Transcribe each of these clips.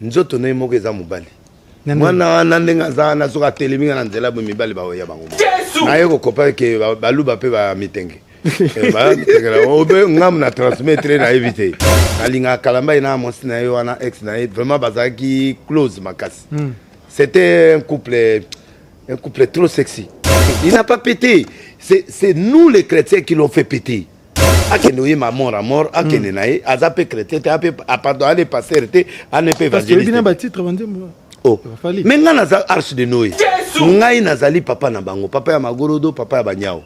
nzoto na moko eza mobali mwana nandenga za na soka teleminga na nzela bo mibali ba ya bango na yeko kopa ke baluba pe ba mitenge ba mitenge obe ngam na transmettre na éviter alinga kalamba ina monsi na yo wana ex na vraiment bazaki close makasi. C'était un couple trop sexy. Il n'a pas pété. C'est nous les chrétiens qui l'ont fait péter. Akenoye ma mort à mort, akenenaye, azape chrétien, a pardonné passer, a ne peut évangéliser. Oh, mais nga naza arche de Noé. Ngai nazali papa na bango, papa ya magorodo, papa ya banyao.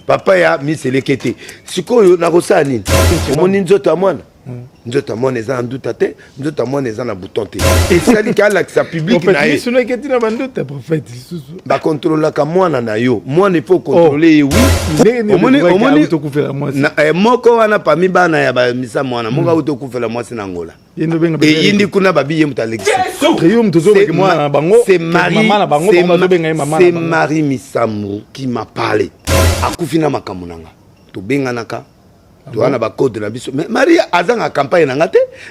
Papa ya miselekete. Sikoyo na kosa nini? Omoni nzoto ya mwana. Nzoto ya mwana eza nduta te, nzoto ya mwana eza na bouton te. Et ça dit qu'à l'accès public na ye. Sono eketi na banduta prophète susu. Ba contrôler ka mwana na yo. Mwana il faut contrôler oui. Omoni to kufela mwasi. Moko wana pa mi bana ya ba misa mwana. Moko auto kufela mwasi na ngola. Yendo benga. Et yindi kuna babi ye mutalexi. Contre yo mtozo ke mwana na bango. C'est Marie. C'est Marie Misamou qui m'a parlé. Akufina makamunanga. To benga naka. Tu as un code de la biso. Mais Marie a une campagne.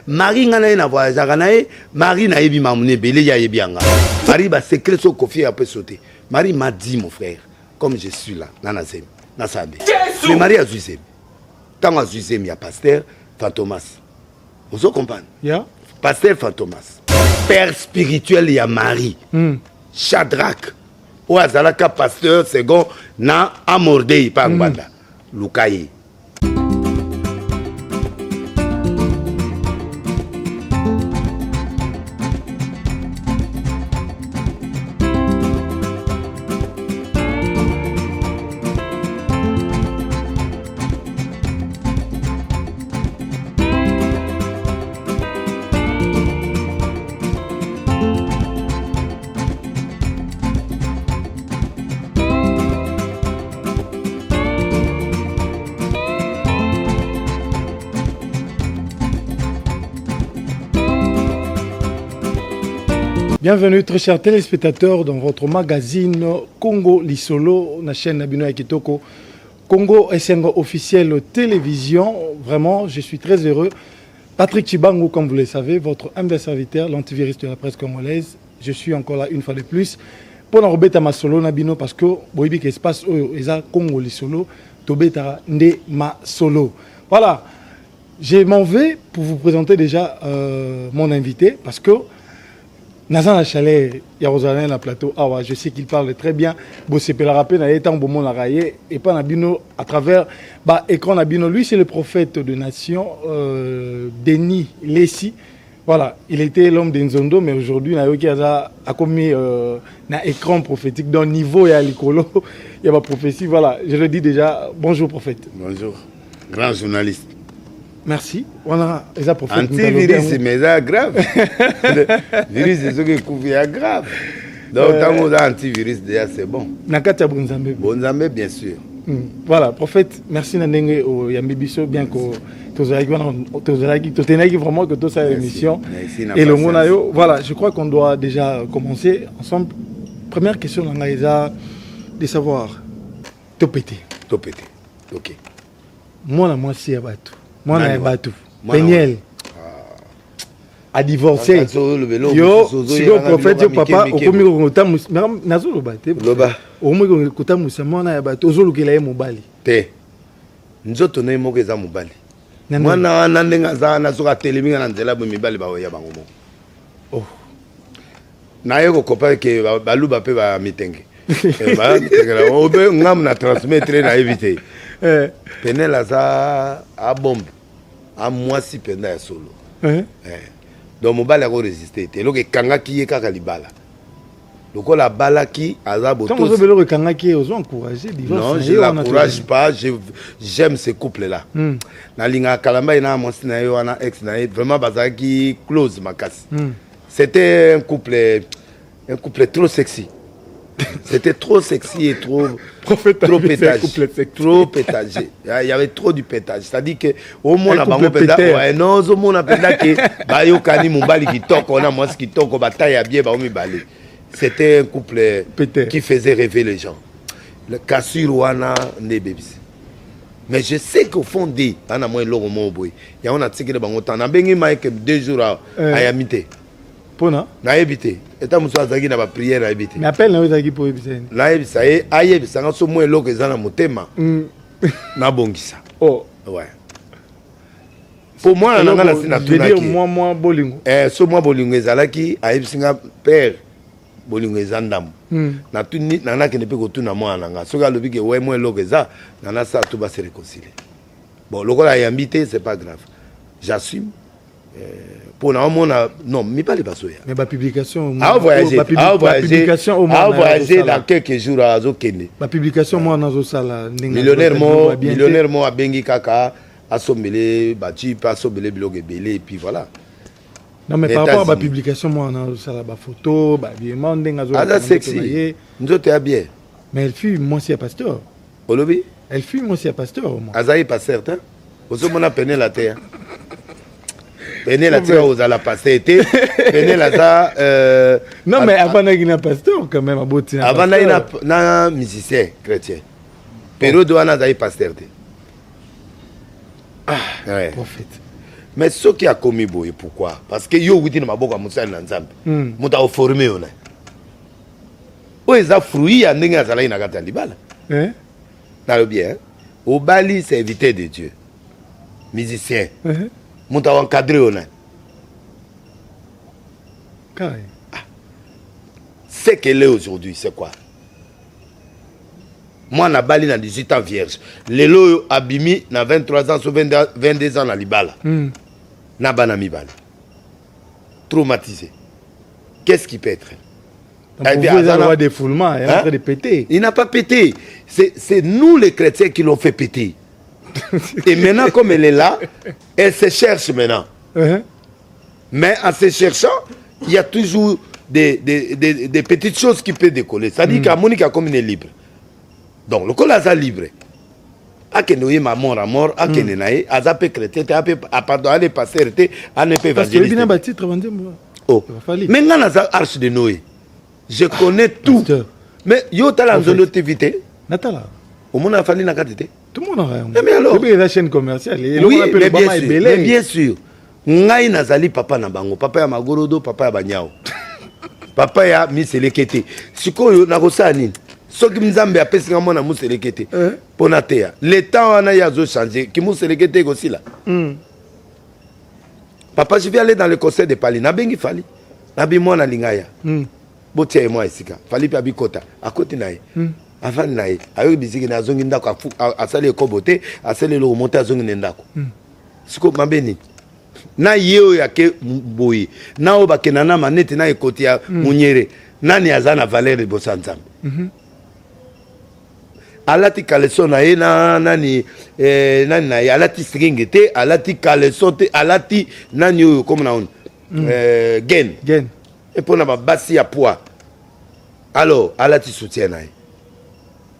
Marie a une voyage. Marie n'a pas mamouné. Marie a secret sur Kofi a peu sauté. Marie m'a dit, mon frère, comme je suis là, mais Marie a zuzé. Tant à zuzé, il y a pasteur Fantomas. Vous comprenez? Pasteur Fantomas. Père spirituel, il y a Marie. Shadrach. Ou Azalaka, pasteur second, na amordé, pas Mbanda. Lukaye. Bienvenue très chers téléspectateurs dans votre magazine Congo Lisolo, la chaîne Nabino Akitoko, Congo SNG officiel télévision. Vraiment, je suis très heureux. Patrick Chibango, comme vous le savez, votre humble serviteur, l'antivirus de la presse congolaise. Je suis encore là une fois de plus. Pour nous remettre à solo Nabino parce que boibi que espace eza Congo Lisolo, tobeta nde ma solo. Voilà. Je m'en vais pour vous présenter déjà mon invité parce que Nazan Chalet, Yeruzalem, la plateau, je sais qu'il parle très bien. Bossé la rappel, il est en bon moment et pas Nabino à travers écran Nabino. Lui, c'est le prophète de nation, Denis Lessi. Voilà, il était l'homme d'Enzondo, mais aujourd'hui, Nayoki a commis un écran prophétique d'un niveau et à l'écolo. Il y a ma prophétie. Voilà, je le dis déjà. Bonjour, prophète. Bonjour, grand journaliste. Merci. On a les prophètes. Antivirus, mais c'est grave. Le virus, c'est ce qui est grave. Donc, tant qu'on a antivirus, déjà, c'est bon. Nakata Bonzambe. Bonzambe, bien sûr. Voilà, prophète, merci Nandenge au Yambibiso, bien que tu aies vraiment que tu as l'émission. Et le Monayo, voilà, je crois qu'on doit déjà commencer ensemble. Première question, Nangaïza, de savoir, Topété. Topété, ok. Moi, si y a bateau. Moi, je suis Péniel. A divorcé. Yo, si le prophète, papa, au premier côté, nazo le bateau. Au moins, côté, moi, na bateau. Ozolo que la mobali. Te. Nzoto na mo keza mobali. Moi na nandenga za na soka teleminga na nzela bo mibali ba ya bango. Oh. Na yeko kopa ke baluba pe ba mitenge. Ba mitenge. Obe ngam na transmettre na éviter. Penel aza a bombe. A moi si penda ya solo. Donc mobali a résisté. Te loke kanga ki ye kaka libala. Loko la bala ki azabo. Quand vous avez kanga ki os encouragé divorce. Non, je l'encourage pas, j'aime ce couple là. Na linga kalamba ina monsi na yo ana ex na vraiment bazaki close makasi. C'était un couple trop sexy. C'était trop sexy et trop pétage. Trop pétagé. Il y avait trop du pétage. C'est-à-dire que au moins la bango pétage. Ouais, non, au moins la pétage que bah yo kani mobali qui toque, on a moi qui toque, bataille à bien bah mi balé. C'était un couple qui faisait rêver les gens. Le Kassir wana ne bébis. Mais je sais qu'au fond de ana moi logo mo boy ya on a tikele bango temps na bengi Mike 2 jours à yamité pona na yebité eta muso azaki na ba prière à yebité mais appelle na ozaki po yebité na yebisa e ayebisa nga so moi logo ezana motema na bongisa oh ouais pour moi na ngala sina tunaki je veux dire moi bolingo so moi bolingo ezalaki ayebisinga père bolingo ezandam na tuni na ke ne pe ko tuna mwana nga soka lobi ke ouais moi logo eza na sa tout va se réconcilier bon lokola yambité c'est pas grave j'assume pour na mona non mi pas les basoya mais ba publication voyager dans quelques jours à Zokende ba publication moi na zo sala millionnaire mo abengi kaka asombele bati pas asombele biloko ebele et puis voilà. Non mais par rapport à la publication, moi on a ça la photo, bah bien ndenga zo. Ah sexy. Nzote ya bien. Mais elle fut moi si pasteur. Olobi? Elle fut moi si pasteur moi. Azaï pas certain. Oso mona pené la terre. Pené la terre aux ala passer été. Pené la ça non mais avant na pasteur quand même à Boti. Avant na musicien chrétien. Période où on a pasteur. Ah ouais. Prophète. Mais ce qui a commis boy pourquoi? Parce que yo witi na maboka musa na nzambe. Muta o formé ona. O eza fruit ya ndenge azala ina kata libala. Na le bien. Au bali serviteur de Dieu. Musicien. Muta encadré ona. Carré. Ce qu'elle est aujourd'hui, c'est quoi? Moi, na bali na 18 ans vierge. Lelo abimi na 23 ans, 22 ans na libala. Na banami bala. Traumatisé. Qu'est-ce qui peut être? Il a le droit défoulement, il est en train de péter. Il n'a pas pété. C'est nous les chrétiens qui l'ont fait péter. Et maintenant, comme elle est là, elle se cherche maintenant. Mais en se cherchant, il y a toujours des petites choses qui peuvent décoller. C'est-à-dire qu'à Monica, comme elle est libre. Donc, le col libre. Akenoye ma mort à mort, akenenaye, azape chrétien, pardon, allez passer, à ne pas évangéliser. Parce que titre, oh, mais dans la arche de Noé, je connais tout. Mais yo t'as la zone d'activité. Natala. Au monde a fallu na quantité. Tout le monde a rien. Mais alors, c'est la chaîne commerciale. Oui, mais bien sûr. Ngai nazali papa na bango, papa ya magorodo, papa ya banyao. Papa ya miselekete. Sikoyo na kosani. Ce qui nous a fait, c'est que nous avons fait pour la terre. Le temps a changé. Qui nous a fait aussi là. Papa, je vais aller dans le conseil de Pali. Nabengi Fali. Nabi moi na lingaya. Botia et moi ici. Fali puis abikota. À côté naï. Avant naï. Avec bisiki na zongi ndako a sali kobote, a sali le remonter à zongi ndako. Siko mabeni. Na yeo ya ke boyi. Na oba kenana manete na ekoti ya munyere. Nani azana valeur de bosanzam. Alati kaleson na ye nani nani na ye alati string te alati kaleson te alati nani oyo comme na on gain et pour na basi ya poids alors alati soutien na ye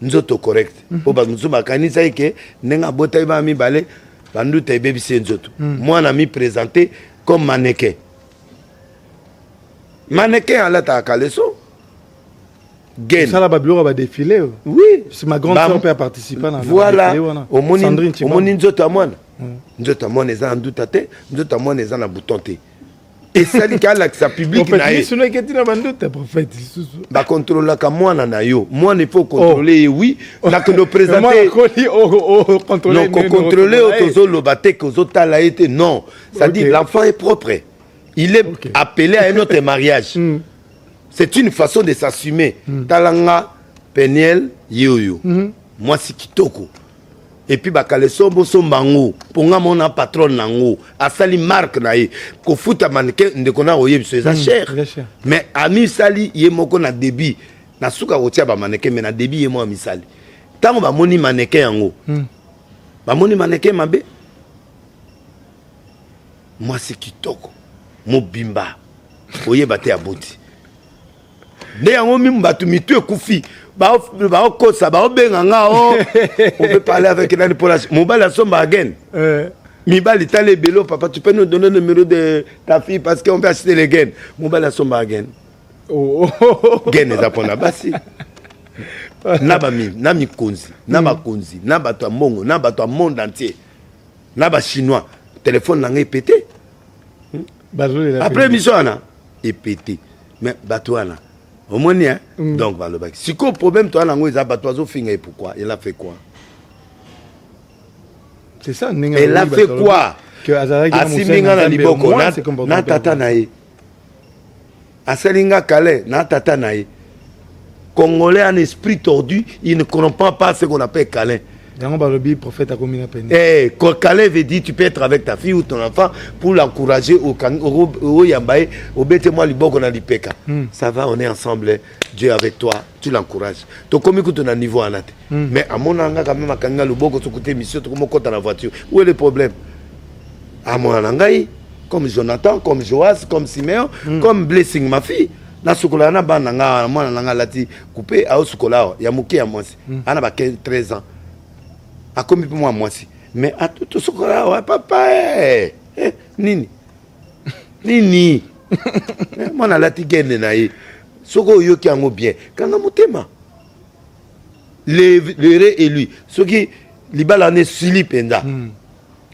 nzoto correct po ba nzuma kanisa ke nenga bota ba mi balé bandu te baby se nzoto moi na mi présenter comme mannequin alata kaleson ça là babilo va défiler. Oui, c'est ma grande sœur peut participer dans voilà au moni nzoto amwana nzoto amwana eza en doute te nzoto amwana eza na bouton te et ça dit qu'à sa public na ye sino eketi na bandoute prophète ba contrôler ka mwana na yo moi il faut contrôler oui na que nous présenter contrôler non contrôler autozo lobate que zotala été non ça dit l'enfant est propre il est appelé à un autre mariage. C'est une façon de s'assumer. Talanga, Peniel, Yoyo. Moi, c'est Kitoko. Et puis, Bakaleso, Boso Mango. Ponga mon patron Nango. Asali marque naïe. Ko futa mannequin, ne kona oye, c'est ça cher. Mais ami Sali, yé moko na débit. Na souka otia ba mannequin, mais na débit yé mo ami Sali. Tango ba moni mannequin yango. Ba moni mannequin mabe. Moi, c'est Kitoko. Mo bimba. Oye bate aboti. Ne yango mi mbatu mitu ekufi ba kosa ba obenga nga on peut parler avec nani pour la mobile somba again mibali tale belo papa tu peux nous donner le numéro de ta fille parce qu'on peut acheter les gains mobile somba again gain eza pona basi na mikonzi na bakonzi na bato ya mbongo na bato ya monde entier na ba chinois téléphone na ngai pété après mission wana pété mais bato wana au moins hein donc balobaki siko problème toi nango eza bato azofinga et pourquoi il a fait quoi c'est ça elle a fait quoi asimbinga na liboko na tata na ye asalinga kale na tata na ye Congolais en esprit tordu, il ne comprend pas ce qu'on appelle câlin. Eh, câlin veut dire tu peux être avec ta fille ou ton enfant pour l'encourager au yambaye, au bête-moi liboko na lipeka. Ça va, on est ensemble, Dieu avec toi, tu l'encourages. Tu comme écoute ton niveau enate. Mais à mon anga quand même à kanga le boko côté mission, tu comme dans la voiture. Où est le problème? À mon angaï, comme Jonathan, comme Joas, comme Siméon, comme Blessing ma fille. Na sukola na bana nga mwana nanga lati coupé a sukola ya muke ya mwasi ana ba 13 ans akomi pour moi mwasi mais a tout sukola wa papa nini nini mwana lati gende na ye soko yoki yango bien kanga mutema le ré et lui soki libala ne sili penda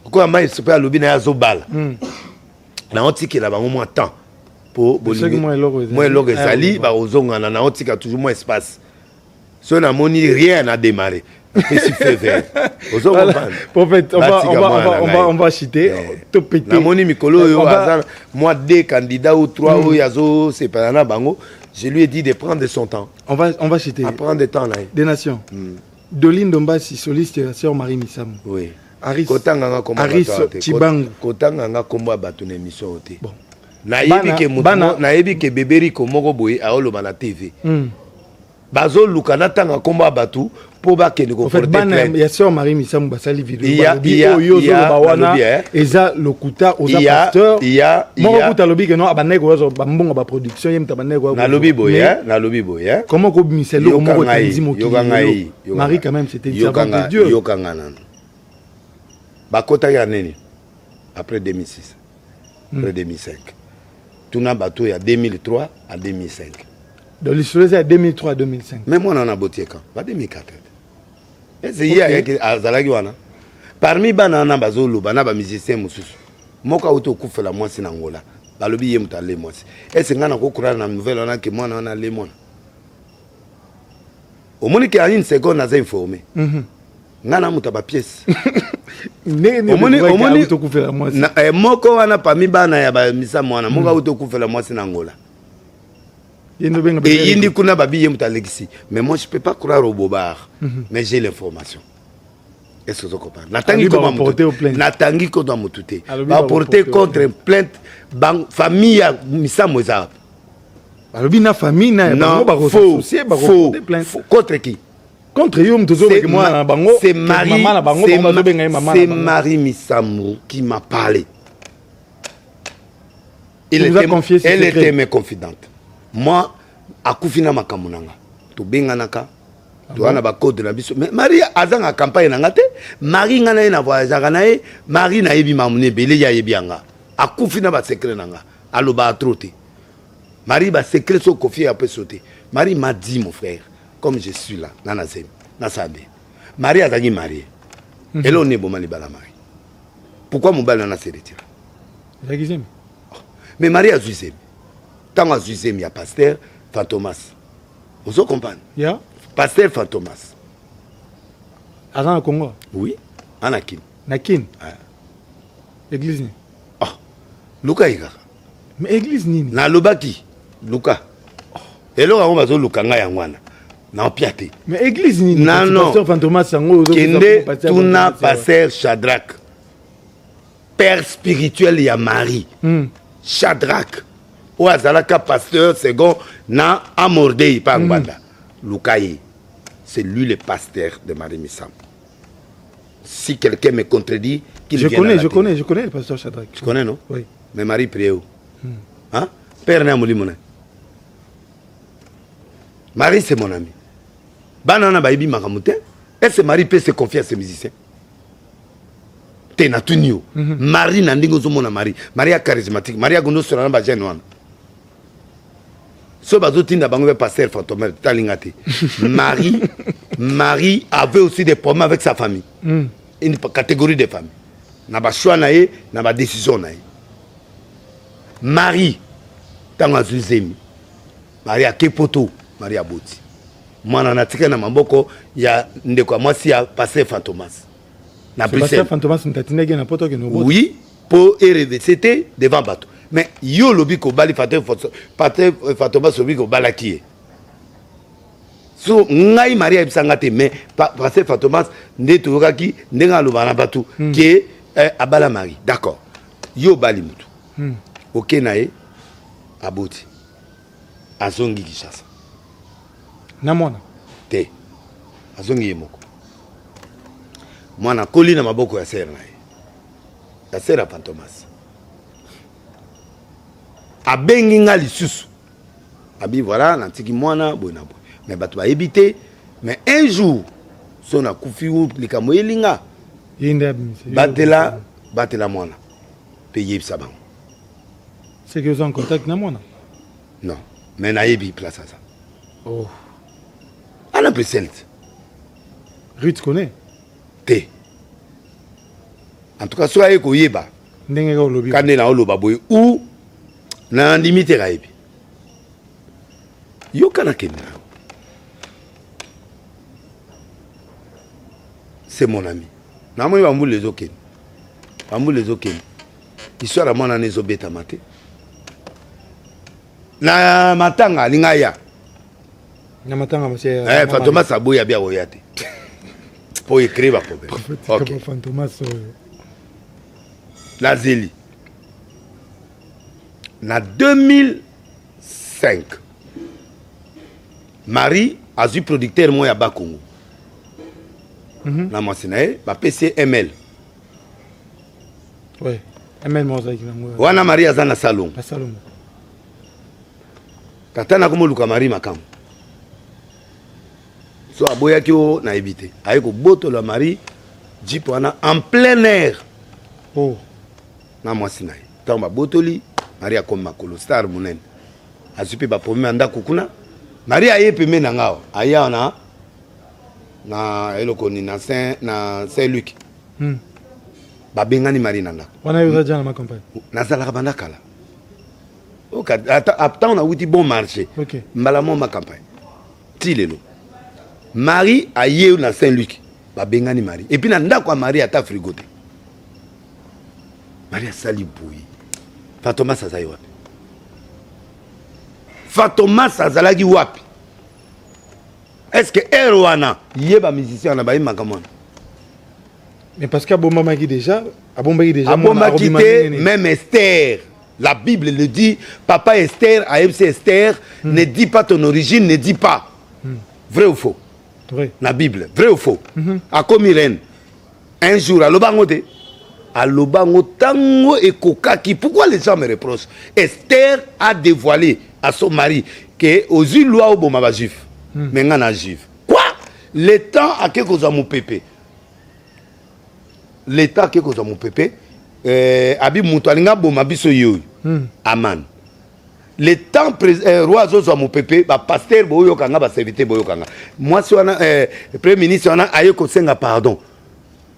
ko ma super lobi na yazo bala na otiki la bango moi temps pour moi l'og ezali ba ozongana na otika toujours moins espace so na moni rien à démarrer et si fait vert prophète on va citer tout péter na moni mikolo yo azana moi deux candidats ou trois ou yazo c'est pas na bango je lui ai dit de prendre son temps on va citer à prendre de temps là des nations Doline Dombasi soliste la sœur Marie Misam oui Aris Chibangu kotanga nga komba bato na émission oté bon nayebi ke beberi ko moko boye aoloba na TV bazo luka na tanga komba batu po ba kende ko porter plainte ya sœur Marie Misamu basali vidéo yo zo ba wana eza lokuta oza pasteur moko kuta lobi ke no abaneko zo bambonga ba production yemta baneko na lobi boye comment ko miselo moko tanzi moko Marie quand même c'était une servante de Dieu yokanga nan bakota ya nini après 2006 après 2005 Tuna bateau il y a 2003 à 2005. Donc l'histoire c'est 2003 à 2005. Mais moi on a botté quand? Pas 2004. Et c'est hier avec Azalagi wana. Parmi banana bazolo bana ba musicien mususu. Moka auto kufela mwasi na Angola. Balobi yemta le mwasi. Et c'est ngana ko kura na nouvelle on a que moi on a le mona. Au moins qu'il y a une seconde à informer. Ngana muta ba pièce. Omoni to kufela mwasi. Moko wana parmi bana ya ba misa mwana moka auto kufela mwasi na Angola. Et indi kuna babi yemta legisi. Mais moi je peux pas croire au bobard. Mais j'ai l'information. Est-ce que vous comprenez? Natangi ko doit mutute. Va porter contre une plainte famille misa moza. Alobi na famille na ba faux contre qui? Contre Yom Tozo que moi na bango c'est Marie Misamou qui m'a parlé. Elle était mes confidentes. Moi akufina makamunanga. To benganaka. Tu as ba code na biso. Mais Marie azanga campagne na ngate. Marie ngana na voyage na ye. Marie na yebi mamune bele ya yebianga. Akufina ba secret nanga. Aloba troté. Marie ba secret so kofi a peu sauter. Marie m'a dit mon frère. Comme je suis là, Nanazem, Nasabe. Marie a gagné mariée. Elle on est bon mali bala Marie. Pourquoi mon bal n'a pas retiré? Mais Marie a Zuzem. Tant à Zuzem, il y a pasteur Fantomas. Vous comprenez? Yeah. Pasteur Fantomas. Avant le Congo? Oui. Anakin. Nakin. Église ni. Ah. Luka Iga. Mais église ni. Na Lobaki. Luka. Et là on va zo Luka nga yangwana. Na piaté. Mais église ni. Non. Pasteur Fantomas sango. Kende tuna pasteur Shadrach. Père spirituel ya Marie. Shadrach. Ou azalaka pasteur second na Amordei Pangwanda. Lukaï. C'est lui le pasteur de Marie Missam. Si quelqu'un me contredit, je connais le pasteur Shadrach. Tu connais, non? Oui. Mais Marie Préau. Hein? Père Namoulimoune. Marie, c'est mon ami. Banana Baïbi Makamouté. Est-ce que Marie peut se confier à ses musiciens? Tena Tunio. Marie Nandingo Zomona Marie. Marie charismatique. Marie Agono sur la base. Ce bateau tinda bango pasteur fantôme talingate. Marie avait aussi des problèmes avec sa famille. Une catégorie de famille. Na ba choix nae, na ba décision nae. Marie tanga zuzemi. Marie a kepoto, Marie a boti. Mwana natika na mamboko ya ndeko mwasi ya pasteur Fantomas. Na pasteur Fantomas ntatinege na poto ke no boti. Oui, pour RV, c'était devant bateau. Mais yo lobi ko bali pasteur Fantomas lobi ko balaki. So ngai Maria ibsangate mais pasteur Fantomas ndetokaki ndenga lobana batu ke abala Marie. D'accord. Yo bali mutu. OK nae aboti. Azongi Kishasa. Namona. Te. Azongi yemoko. Mwana koli na maboko ya sera nae. Ya sera Fantomas. Abengi nga lisusu. Abi voilà, nantiki mwana boy na boy. Mais bato ba ebité, mais un jour son a kufi ou likambo elinga. Batela mwana. Payer ça ban. C'est que vous en contact na mwana. Non, mais na yebi place ça. Oh. Ana peselt. Ruth connaît. Te. En tout cas, soit ko yeba. Ndenge ka lobi. Kande na oloba boy ou na limite ka yebi. Yo kana kenda. C'est mon ami. Na moi ba mbule zoken. Ba mbule zoken. Histoire à mona nezo beta maté. Na matanga lingaya. Na matanga monsieur. Fantomas aboya bia oyate. Pour écrire ba problème. OK. Fantomas. La Zélie. Na 2005. Marie a eu producteur moi à Bakongo. Na mosinae ba PCML. Ouais. ML Mozaki na moi. Wana Marie azana salon. Na salon. Katana komo luka Marie makam. So aboya ki o na ebité. Ayeko boto la Marie jeep wana en plein air. Oh. Na mosinae. Tamba botoli Marie akom makolo star munen. Azupi ba pomi anda kukuna. Marie ayepe mena ngao. Aya na eloko ni na Saint-Luc. Ba bengani Marie nanda. Wana yo za na campagne. Na sala ka banda kala. OK, ata on a outi bon marché. OK. Mbala mo ma campagne. Tilelo. Marie aye na Saint-Luc. Ba bengani Marie. Et puis na ndako Marie ata frigote. Marie asali boui. Fantomas azali wapi? Fantomas azalaki wapi? Est-ce que Erwana yeba musicien na ba makamona? Mais parce qu'Abomaki déjà, même Esther, la Bible le dit, papa Esther, AMC Esther, ne dit pas ton origine, ne dit pas. Vrai ou faux? Vrai. La Bible, vrai ou faux? A Komiren, un jour, à Lobangote, à Lobango Tango et Kokaki, pourquoi les gens me reprochent? Esther a dévoilé à son mari que aux yeux loi au bomba juif, mais on a juif. Quoi? Le temps à quelque chose à mon pépé. L'État qui est comme mon pépé, abi mutualinga boma biso yo, aman. Le temps roi zo mon pépé, ba pasteur boyo kanga ba serviteur boyo kanga. Moi si on a premier ministre on a ayo ko senga pardon.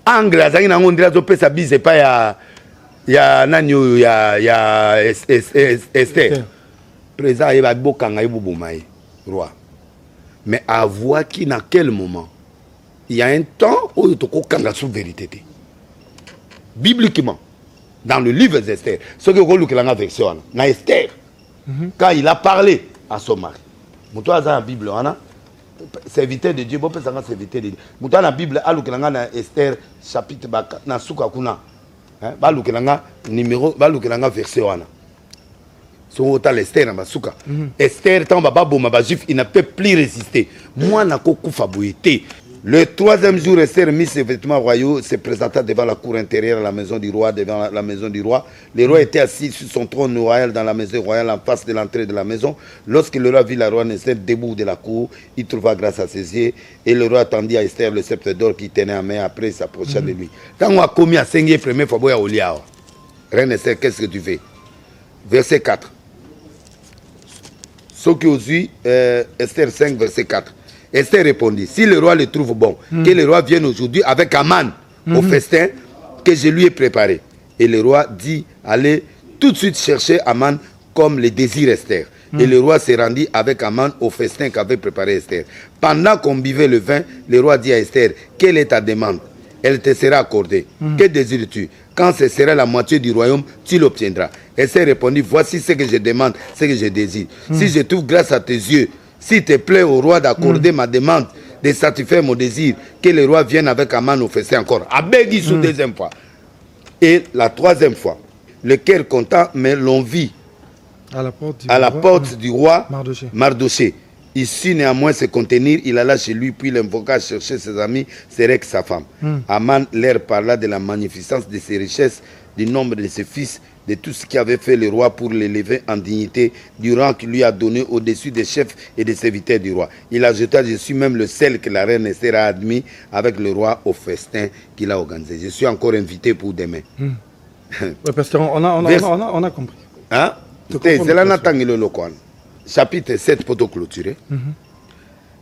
Angle azangi na ngondira zo pesa bise pa ya nani ya Esther. Président ayo ba bokanga yo boma roi. Mais à voir qui dans quel moment il y a un temps où il faut kanga sous vérité. Bibliquement, dans le livre d'Esther, ce que vous avez la version, na Esther, quand il a parlé à son mari, dans la Bible, serviteur de Dieu, bon, c'est un serviteur de Dieu. Dans la Bible, na Esther, chapitre, na Soukakuna, numéro, version. Son hôtel Esther, na Souka. Esther, tant baba, juif, il ne peut plus résister. Moi, na kokufa boyete. Le troisième jour, Esther mit ses vêtements royaux, se présenta devant la cour intérieure de la maison du roi, devant la maison du roi. Le roi était assis sur son trône royal dans la maison royale en face de l'entrée de la maison. Lorsque le roi vit la reine Esther debout de la cour, il trouva grâce à ses yeux et le roi tendit à Esther le sceptre d'or qu'il tenait en main. Après, il s'approcha de lui. Quand on a commis à 5 première fois, reine Esther, qu'est-ce que tu fais? Verset 4. Ce qui aussi, Esther 5, verset 4. Esther répondit, si le roi le trouve bon, que le roi vienne aujourd'hui avec Aman au festin que je lui ai préparé. Et le roi dit, allez tout de suite chercher Aman comme le désir Esther. Et le roi s'est rendu avec Aman au festin qu'avait préparé Esther. Pendant qu'on buvait le vin, le roi dit à Esther, quelle est ta demande? Elle te sera accordée. Que désires-tu? Quand ce sera la moitié du royaume, tu l'obtiendras. Esther répondit, voici ce que je demande, ce que je désire. Si je trouve grâce à tes yeux, s'il te plaît au roi d'accorder ma demande, de satisfaire mon désir, que le roi vienne avec Aman au festin encore. Abegui sous deuxième fois. Et la troisième fois, le cœur content, mais l'envie à la porte du roi Mardoché. Ici, néanmoins, se contenir, il alla chez lui, puis l'invoqua chercher ses amis, Sérec, sa femme. Aman leur parla de la magnificence de ses richesses, du nombre de ses fils, de tout ce qu'avait fait le roi pour l'élever en dignité, du rang qu'il lui a donné au-dessus des chefs et des serviteurs du roi. Il ajouta, je suis même le seul que la reine Esther a admis avec le roi au festin qu'il a organisé. Je suis encore invité pour demain. Ouais, parce qu'on a compris. Hein? C'est là le chapitre 7 pour te clôturer.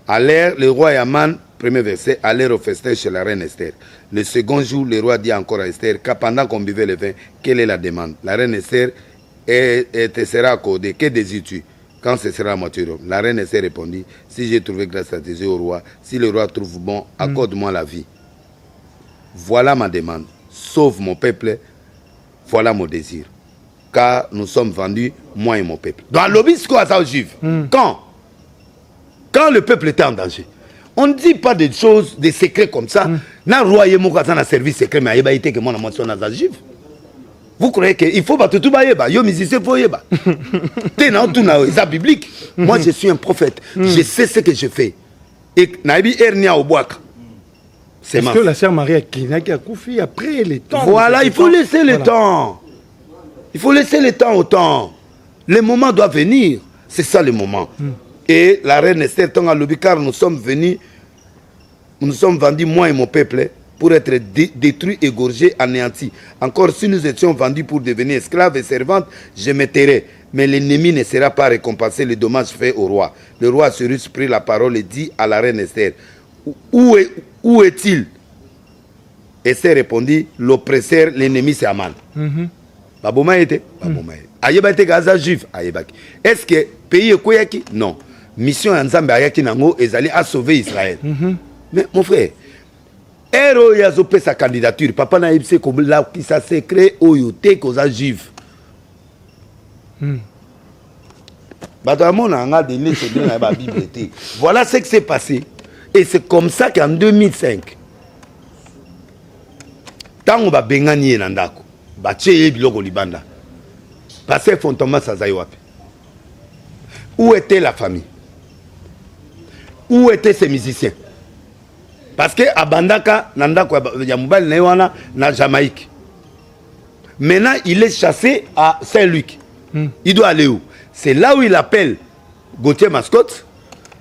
Allèrent le roi et Aman, premier verset, allèrent au festin chez la reine Esther. Le second jour, le roi dit encore à Esther, car pendant qu'on buvait le vin, quelle est la demande? La reine Esther te sera accordée. Que désires-tu? Quand ce sera la moitié? La reine Esther répondit, si j'ai trouvé grâce à tes yeux au roi, si le roi trouve bon, accorde-moi la vie. Voilà ma demande. Sauve mon peuple. Voilà mon désir. Car nous sommes vendus, moi et mon peuple. Dans l'obisque aux Juifs, quand le peuple était en danger, on ne dit pas des choses, des secrets comme ça. Na roi et mon un service secret, mais il y a été que moi mention dans les Juifs. Vous croyez qu'il faut battre tout baïeba, yo musicien faut yeba. T'es dans tout na c'est biblique. Moi je suis un prophète, je sais ce que je fais. Et naïbi ernia au bois. C'est que la sœur Marie a Koufi après les temps. Voilà, il faut laisser le temps. Il faut laisser le temps au temps. Le moment doit venir. C'est ça le moment. Et la reine Esther, car nous sommes venus, nous sommes vendus, moi et mon peuple, pour être détruits, égorgés, anéantis. Encore si nous étions vendus pour devenir esclaves et servantes, je me tairais. Mais l'ennemi ne sera pas récompensé les dommages faits au roi. Le roi Cyrus prit la parole et dit à la reine Esther, où est-il? Esther répondit, l'oppresseur, l'ennemi c'est Aman. Baboma était ayeba était gaza juif ayebaki. Est-ce que pays ekoyaki? Non. Mission Nzambe ayaki nango ezali à sauver Israël. Mais mon frère, Ero yazo pe sa candidature, papa na ibse comme là qui ça s'est créé oyote koza juif. Voilà ce qui s'est passé. Et c'est comme ça qu'en 2005, tant on va bengani nandako. Libanda. Pasteur Fontomas Azaïwapi. Où était la famille? Où étaient ces musiciens? Parce que à Bandaka, Nandako Yamoubal Newana, na Jamaïque. Maintenant, il est chassé à Saint-Luc. Il doit aller où? C'est là où il appelle Gauthier Mascotte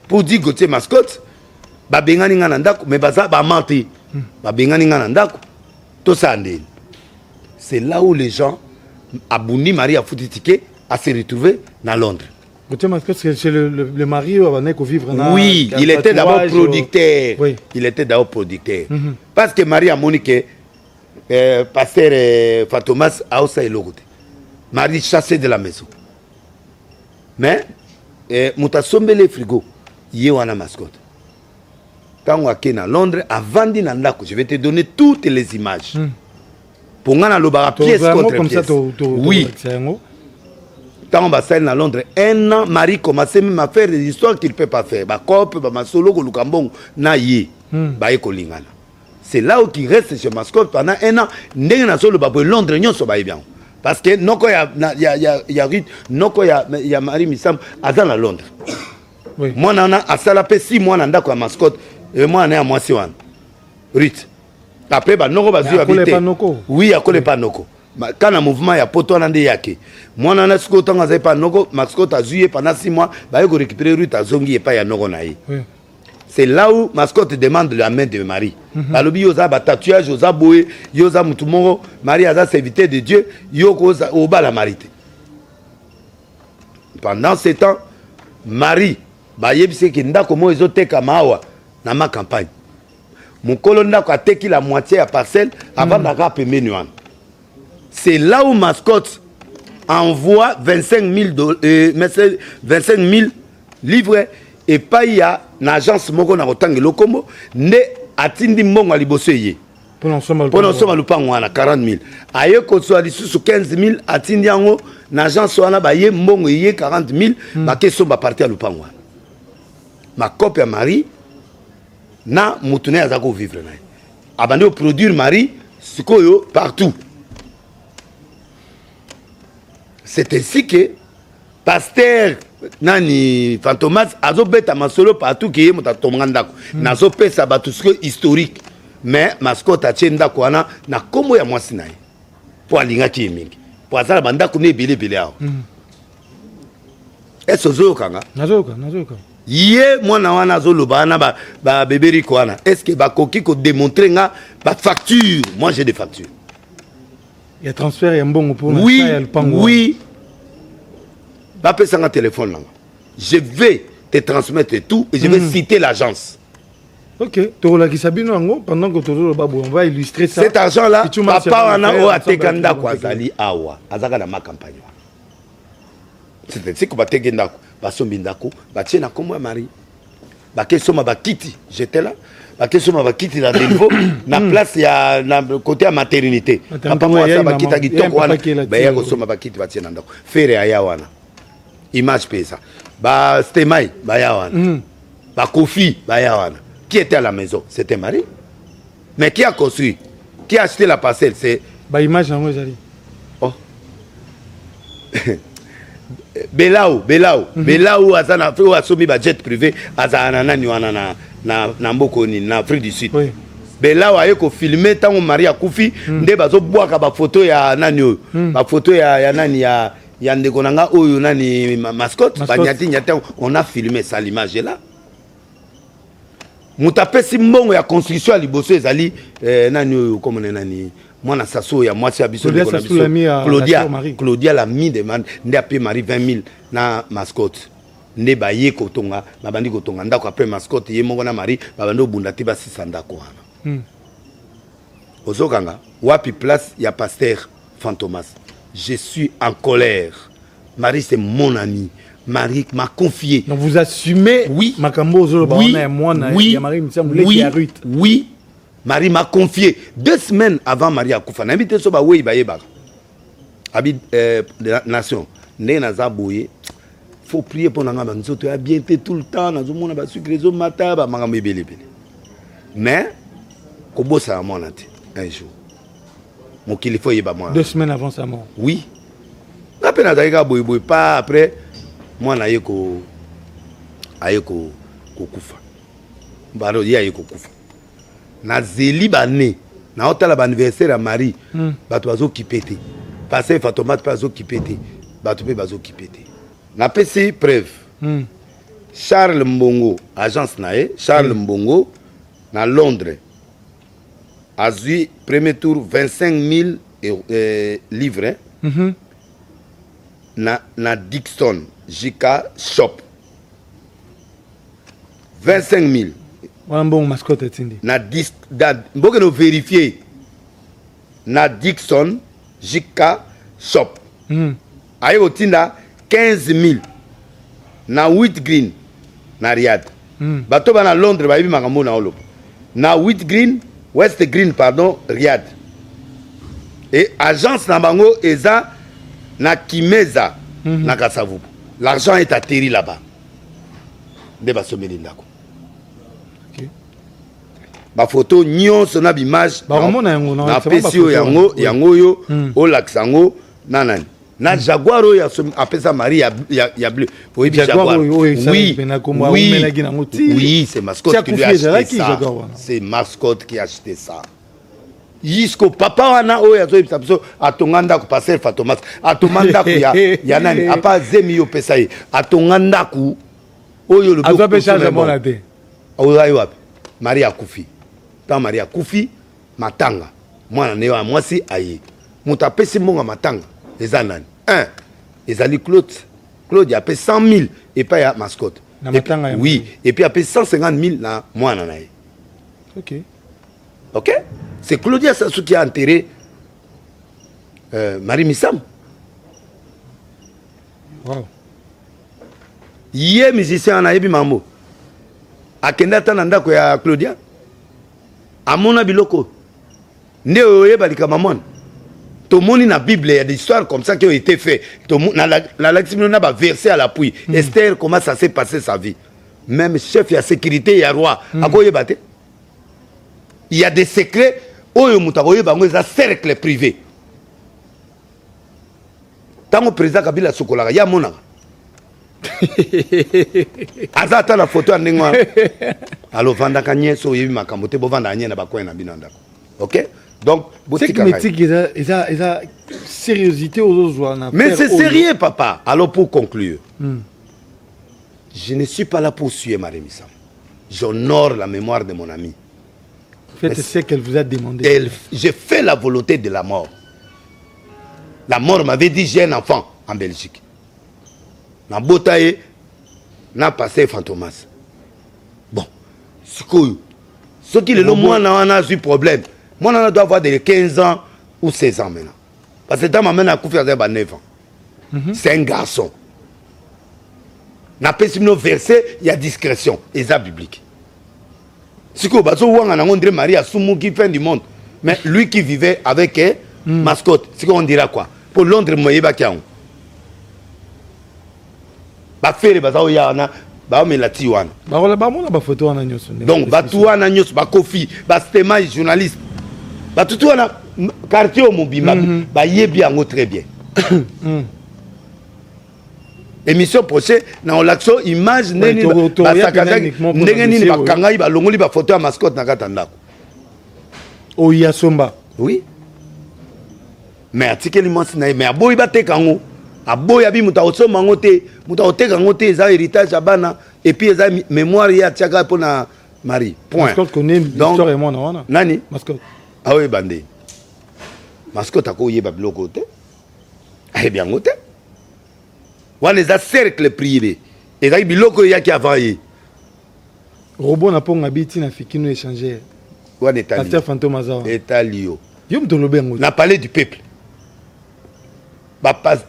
pour dire Gauthier Mascotte, Babengani Nandako, mais Baza Bamante, Babengani Nandako, tout ça. C'est là où les gens, Abouni Marie a foutu ticket, à se retrouver dans Londres. C'est le mari qui vivre dans. Oui, il était d'abord producteur. Oui. Il était d'abord producteur. Parce que Marie a moniqué, pasteur Fatomas a aussi le côté. Marie chassé de la maison. Mais, Mouta sombele frigo, il y a une mascotte. Quand on est à Londres, avant d'y aller, je vais te donner toutes les images. Pour nga na lobara pièce contre pièce. Oui. Quand on va s'aller à Londres, un an, Marie commençait même à faire des histoires qu'il ne peut pas faire. C'est là où il reste chez Mascotte pendant un an. Londres, parce que il y a Marie Missam à Londres. Moi, à Salapé, 6 mois, je suis à Mascotte et moi, je suis à Moisiwan. Ruth. Après, oui, il y a pas Noko. Quand le mouvement y a poto nande yake. Moi, je suis pas Noko, Mascotte a joué pendant 6 mois, je vais récupérer Ruth à Zongi et pas ya Noko naï. C'est là où Mascotte demande la main de Marie. Balobi yoza ba tatouage, yoza boé, yoza mutumoro, Marie a serviteur de Dieu, yoko oba la marité. Pendant ce temps, Marie bayebisi ki ndako mo ezoteka mawa na ma campagne mukolo ndako ateki la moitié ya parcelle avant d'aka pembeni wana. C'est là où Mascotte envoie 25 000 livres et pas y a une agence moko na kotangi lokomo ne atindi mbongo liboso ye pour l'ensemble lupango wana 40 000 aye ko so lisusu 15 000 atindi yango na agence wana ba ye mbongo ye 40 000 ba keso ba partir lupango wana ma copie Marie na mutune azako vivre na abandi au produire Marie sikoyo partout. C'est ainsi que Pasteur Nani Fantomas azo beta masolo partout qui est mutatomandako nazo pesa batusko historique mais Mascotte atienda kwana na komo ya mwasi naye po alinga ki mingi po azala bandako ne bilibili awo eso zo kanga nazoka ye mwana wana azoloba na ba beberi kwana est-ce que bakoki ko démontrer nga ba facture. Moi j'ai des factures. Il y a transfert et un bon pour oui, oui. Va passer un téléphone là. Je vais te transmettre tout et je vais citer l'agence. Ok. Pendant que on va illustrer ça. Cet argent là, papa on a atekanda kwa zali awa. Azaka na ma campagne. C'est qu'on va tekenda ba sombindako, ba tiena comme Marie. Ba kesoma ba kiti, j'étais là. Ba kesoma ba kiti na niveau na place ya na côté à maternité. Papa moi ça ba kita kitoko wana. Ba yango soma ba kiti ba tiena ndako. Fere aya wana. Image pesa. Ba Stemai ba ya wana. Ba Kofi ba ya wana. Qui était à la maison? C'était Marie. Mais qui a construit? Qui a acheté la parcelle? C'est ba image en Zali. Oh. Belao azana fait asomi ba jet privé azana nani wana na mboko ni na Afrique du Sud. Oui. Belao aye ko filmer tango Maria Kufi nde bazo boaka ba photo ya nani oyo. Ba photo ya nani ya ndeko nanga oyo nani Mascotte ba nyati on a filmé ça l'image là. Mutapesi mbongo ya construction ya liboso ezali nani oyo comme nani mwana saso ya mwasi abiso Claudia la mi demande nde ape Marie 20 000 na Mascotte nde baye kotonga babandi kotonga ndako après Mascotte ye mongo na Marie babandi obunda te ba 600 ndako wana ozokanga wapi place ya Pasteur Fantomas. Je suis en colère. Marie c'est mon ami. Marie m'a confié. Donc vous assumez oui makambo zolo oui oui oui Marie m'a confié 2 semaines avant Marie akufa. N'habite so ba wey ba yeba. Habit nation. Né na zaboye. Faut prier pour nanga banzoto ya bien tout le temps na zo mona ba sucre zo mata ba manga mebele bele. Mais ko bossa monate un jour. Mon qu'il faut yeba moi. 2 semaines avant sa mort. Oui. Na pena daika boy pas après moi na yeko ayeko kufa. Baro ya yeko kufa. Na zeli bané na otala ba anniversaire à Marie bato bazo kipete passer Fantomas bazo kipete bato pe bazo kipete na pesi preuve Charles Mbongo agence nae Charles Mbongo na Londres a eu premier tour 25 000 livres na Dixon JK Shop 25 000. Un bon Mascotte etindi. Mboke no vérifier na Dixon JK Shop. Aye otinda 15 000 na Wheat Green na Riyadh. Bato ba na Londres ba yibi makambo na olo. Na Wheat Green, West Green pardon, Riyadh. Et agence na bango eza na Kimeza na Kasavubu. L'argent est atterri là-bas. De ba someli ndako. Ba photo nyonso na image na pesio yango yo o laksango nanani na Jaguar ya apesa Marie ya bleu oui Jaguar oui c'est Mascotte qui lui a acheté ça c'est Mascotte qui a acheté ça Yisco papa wana o ya zo biso atonganda ko passer Fantomas atonganda ko ya nani apa zemi yo pesa ye atonganda ko oyo le beaucoup azo charge mon ate oyo wapi Marie akufi Maria Kufi matanga mwana ne wa mwasi aye mutapesi mbonga matanga eza nani ezali Claude Claudia a payé 100 000 et pas à mascotte. Oui, et puis a payé 150 000 na moi nanaï. Ok. Ok? C'est Claudia Sassou qui a enterré Marie Missam. Wow. Yé musicien en aébi mambo. A kenda tananda ko ya Claudia. Amona biloko. Nde oye balika mamon. Tout le monde dans la Bible, il y a des histoires comme ça qui ont été faites. Dans la lecture, on a un verset à l'appui. Esther, comment ça s'est passé sa vie. Même chef, il y a sécurité, il y a roi. À quoi il y a des secrets. Il y a un cercle privé. Tant que le président Kabila Sokola, il y a mon Azata la photo en lingua. Alors, vanda kanye so yebi makamote bo vanda anye na bakwe na binanda. OK? Donc, c'est que il a sérieuxité aux autres. Mais c'est sérieux, papa. Alors, pour conclure, je ne suis pas là pour suer Marie Missam. J'honore la mémoire de mon ami. Faites ce qu'elle vous a demandé. J'ai fait la volonté de la mort. La mort m'avait dit j'ai un enfant en Belgique. Na botaye, na passé Fantomas. Bon, ce qui est le moi, on a eu problème. Moi, on doit avoir de 15 ans ou 16 ans maintenant. Parce que dans ma main, on a couvert 9 ans. C'est un garçon. N'a pas si verset, il y a discrétion. Et ça biblique. Si vous avez André Marie à Soumou qui fait du monde. Mais lui qui vivait avec mascotte, c'est qu'on dira quoi? Pour Londres, moi, il va y avoir. Ba faire ba yana ba me la tiwana ba wala ba mona ba photo wana nyoso donc ba tuwana nyoso ba kofi ba stema journaliste ba tuwana quartier au mobimba ba yebi ango très bien. Émission prochaine na l'action image neni ba sakada ndenge nini ba kangai ba longoli ba photo ya mascotte na katandako o ya somba oui mais atikeli monsi na mais aboyi ba tekango aboya bi muta osoma ngote muta oteka ngote za héritage abana et puis za mémoire ya tiaka pona Marie point. Mascotte connaît l'histoire et moi na nani mascotte ah oui bande mascotte akoye ba biloko te eh bien ngote wana za cercle privé et za biloko ya ki avant yi robot na ponga biti na fikino échanger wana etali pasteur fantôme azawa etalio yo mtolobe ngote na parler du peuple.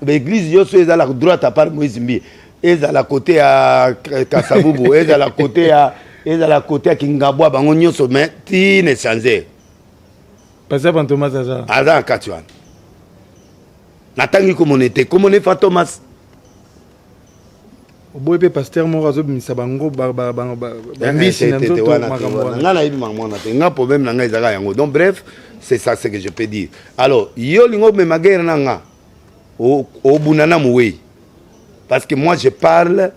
L'église yoso est à la droite à part Moïse Mbi, est à la côté à Kassaboubou, est à la côté à Kingabwa, bango nyoso mais ti ne changer. Pasteur Fantomas aza. Aza Katuan. Natangi comme on était Fantomas. Oboye pasteur mo razo bimisa bango bambisi na nzoto makambo. Ngana ibi mangona te, nga problème na nga ezaka yango. Donc bref, c'est ça ce que je peux dire. Alors, yo lingo me magere na nga. Au bunana moué parce que moi je parle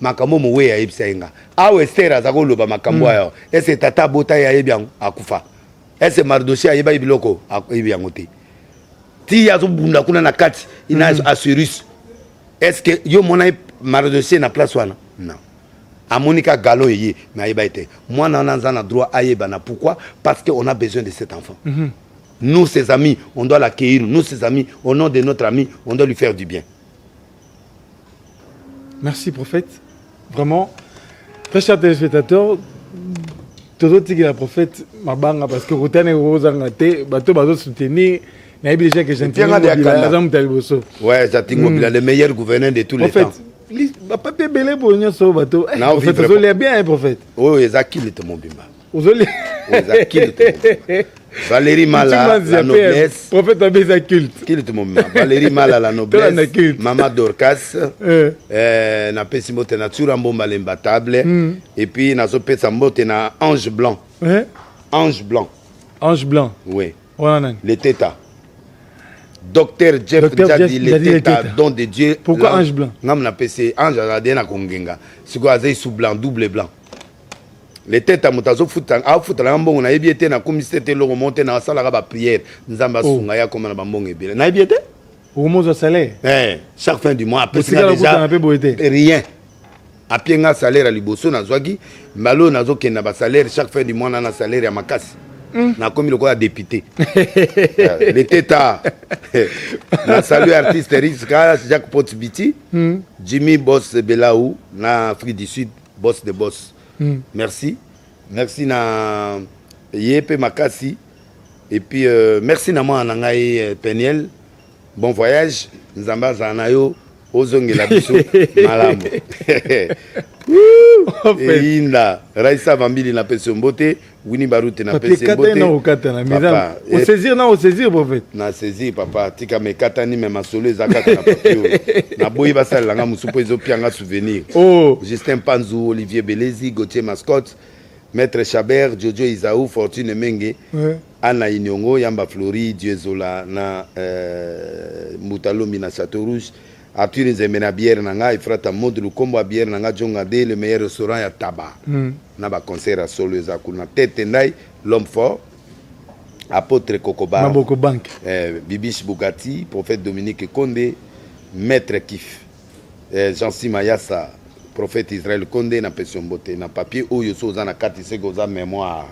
makambo moué ya ibsenga awe Esther azako loba makambo ayo est-ce tata bota ya yebiango akufa est-ce Mardoché ayeba ibiloko ayebiango te ti yazo bunda kuna na kati ina assurus est-ce que yo mona Mardoché na place wana non amonika galo yé mais ayeba été moi na droit ayeba na pourquoi parce que on a besoin de cet enfant. Nous, ses amis, on doit l'accueillir. Nous, ses amis, au nom de notre ami, on doit lui faire du bien. Merci, prophète. Vraiment, très chers téléspectateurs, tout le monde la prophète, Mabanga, parce que Routane et Rosangate, bateau, bateau soutenir, il y a déjà que j'entends. Ouais, j'attends le meilleur gouverneur de tous les temps. Papier belé pour nous sur bateau. Prophète, vous allez bien, prophète. Oui, Zaki, il est mon bimba. Vous allez. Valérie Mala, la noblesse. Prophète Abéza culte. Qui est mon bimba? Valérie Mala, la noblesse. Maman Dorcas. Na pesimote na Tsurambo l'imbattable. Et puis, na sope sambote na Ange Blanc. Ange Blanc. Ange Blanc. Oui. Le Teta. Docteur Jeff Jadi, le Teta, don de Dieu. Pourquoi Ange Blanc? Nam na PC, Ange Radena Kongenga. C'est quoi, sous blanc, double blanc. Les têtes à Moutazo Foutan, à Foutalambon, on a ébiété, na commissaire le remonté dans la salle à prière. Nous avons Sungaya comme un bambon et bien. N'a ébiété? Au moment de salaire? Chaque fin du mois, après ça, déjà rien. À Pienga salaire à Liboso, na Zwagi, Malo, na Zoke, na salaire, chaque fin du mois, on a un salaire à Makassi. na komi le quoi député. L'été tard. Na salut artiste Rizka, Jacques Potbiti, Jimmy Boss Belaou, na Afrique du Sud, boss de boss. Merci. Merci na Yepe Makasi. Et puis merci na moi nangai Peniel. Bon voyage. Nzamba Zanayo. Ozongela biso malamu. Inda Raisa Vambili na pese mbote, Winnie Barute na pese mbote. Papa, au saisir prophète. Na saisir papa, tika me katani me masolo ezakata na papio. Na boyi basala langa musupo ezopianga souvenir. Oh, Justin Panzou, Olivier Belezi, Gauthier Mascotte, Maître Chabert, Jojo Isaou, Fortune Menge, Anna Inyongo, Yamba Flori, Diezola na Moutalombi na Château Rouge. Arthur Zemena bière nanga ifrata modulu kombo bière nanga Jongade le meilleur restaurant ya Taba. Na ba concert à solo za kuna tete ndai l'homme fort apôtre Kokoba. Maboko Bank. Bibiche Bugatti, prophète Dominique Konde, maître Kif. Jean-Si Mayassa, prophète Israël Konde na pension beauté na papier oyo so za na kati seko za mémoire.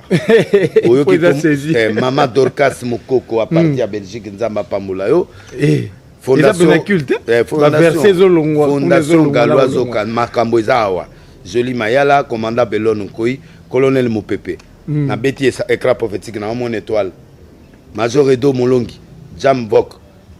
Oyo ki Mama Dorcas Mokoko à partir à Belgique nzamba pamula yo. Fondation culte, Fondation Galoazoka Makambo Ezawa, Joli Mayala, commandant Belon Nkoi, colonel Mopepe. Na beti écran prophétique na mon étoile. Major Edo Molongi, Jam Bok,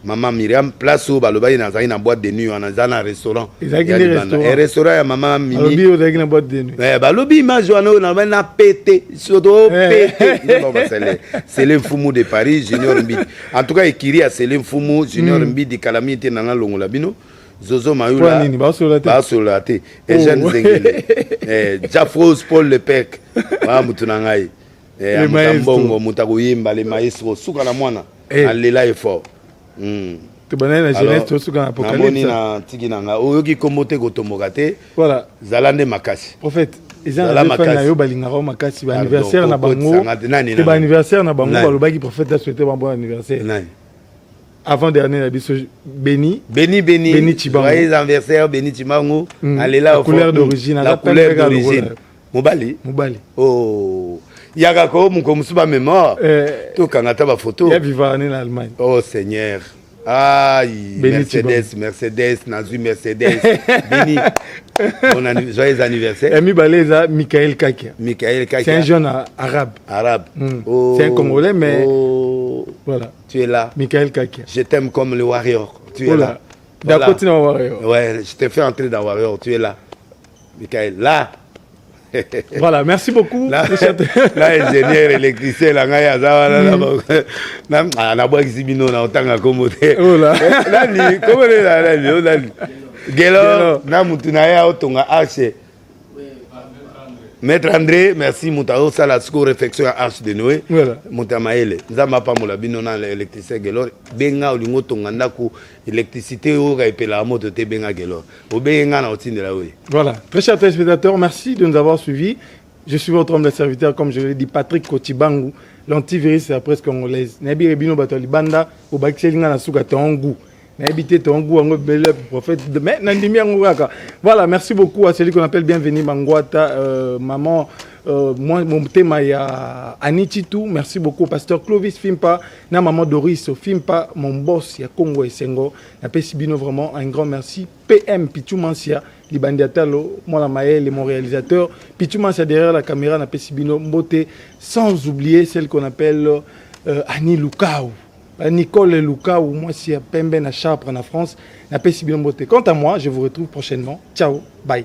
Maman Myriam, place au Balobaï na zai na boîte de nuit, on a un restaurant. Un restaurant ya Maman Mimi. Balobi au na boîte de nuit. Balobi Majoano na na pété, surtout pété. C'est le Fumu de Paris, Junior Mbi. En tout cas, Ekiri a c'est le Fumu, Junior Mbi de Calamité nana Longolabino. Zozo Mayoula, Basolate, et Jeanne Zengele, Jafros Paul Lepec, Moutunangai, Mutambongo, Mutagoyimba, les maestros, Soukana Mwana, Alela est fort. Tu banane la jeunesse tout suka apocalypse. Namoni na tikinanga oyoki komote kotomokate. Voilà. Zalande makasi. Prophète, ezana na yo balingaro makasi ba anniversaire na bango. Te ba anniversaire na bango balobaki prophète a souhaité bon anniversaire. Nani. Avant dernier la biso Béni Chibango. Joyeux anniversaire Béni Chibango. Alela la couleur d'origine, la couleur d'origine. Mobali. Oh. Yaka ko mukomusuba mémoire. To kangata ba photo. Ya vivane en Allemagne. Oh Seigneur. Aïe, Mercedes, Nazu Mercedes, Béni. Joyeux anniversaire. Ami Baléza, Michael Kakia. C'est un jeune arabe. Oh. C'est un Congolais, mais voilà. Tu es là. Michael Kakia. Je t'aime comme le warrior. Tu es là. D'accord, tu es warrior. Ouais, je t'ai fait entrer dans warrior. Tu es là. Michael, là. Voilà, merci beaucoup. Là, ingénieur électricien, là, na bois exibino na otanga komote. Oh là. Là, comment là, Gelo, na mutuna ya otonga arche. Maître André, merci Moutao, ça la réflexion à Arche de Noé. Voilà. Moutamaele, Zama Pamola Binona, l'électricien Gelor, Benga ou Lingoto Ngandaku, électricité ou Raipela Moto Te Benga Gelor. Au Benga na Otine de la Oue. Voilà. Très chers téléspectateurs, merci de nous avoir suivis. Je suis votre homme de serviteur, comme je l'ai dit, Patrick Kotibangu, l'antivirus de la presse congolaise. Nabi Rebino Batoli Banda, au Bakselinga Nasuka Tongu. Voilà, merci beaucoup à celui qu'on appelle Bienvenue Mangwata, maman, moi, mon thème est Anichitu. Merci beaucoup, pasteur Clovis Fimpa, na maman Doris Fimpa, mon boss, ya Congo et Sengo. Na Pesibino, vraiment un grand merci. PM Pichu Mansia, Libandiatalo, moi la Maël et mon réalisateur. Pichu Mansia derrière la caméra, na Pesibino Mbote, sans oublier celle qu'on appelle Annie Lukao. Nicole Luka ou moi si à Pembe na Chapre en France, na Pesibino Mbote. Quant à moi, je vous retrouve prochainement. Ciao, bye.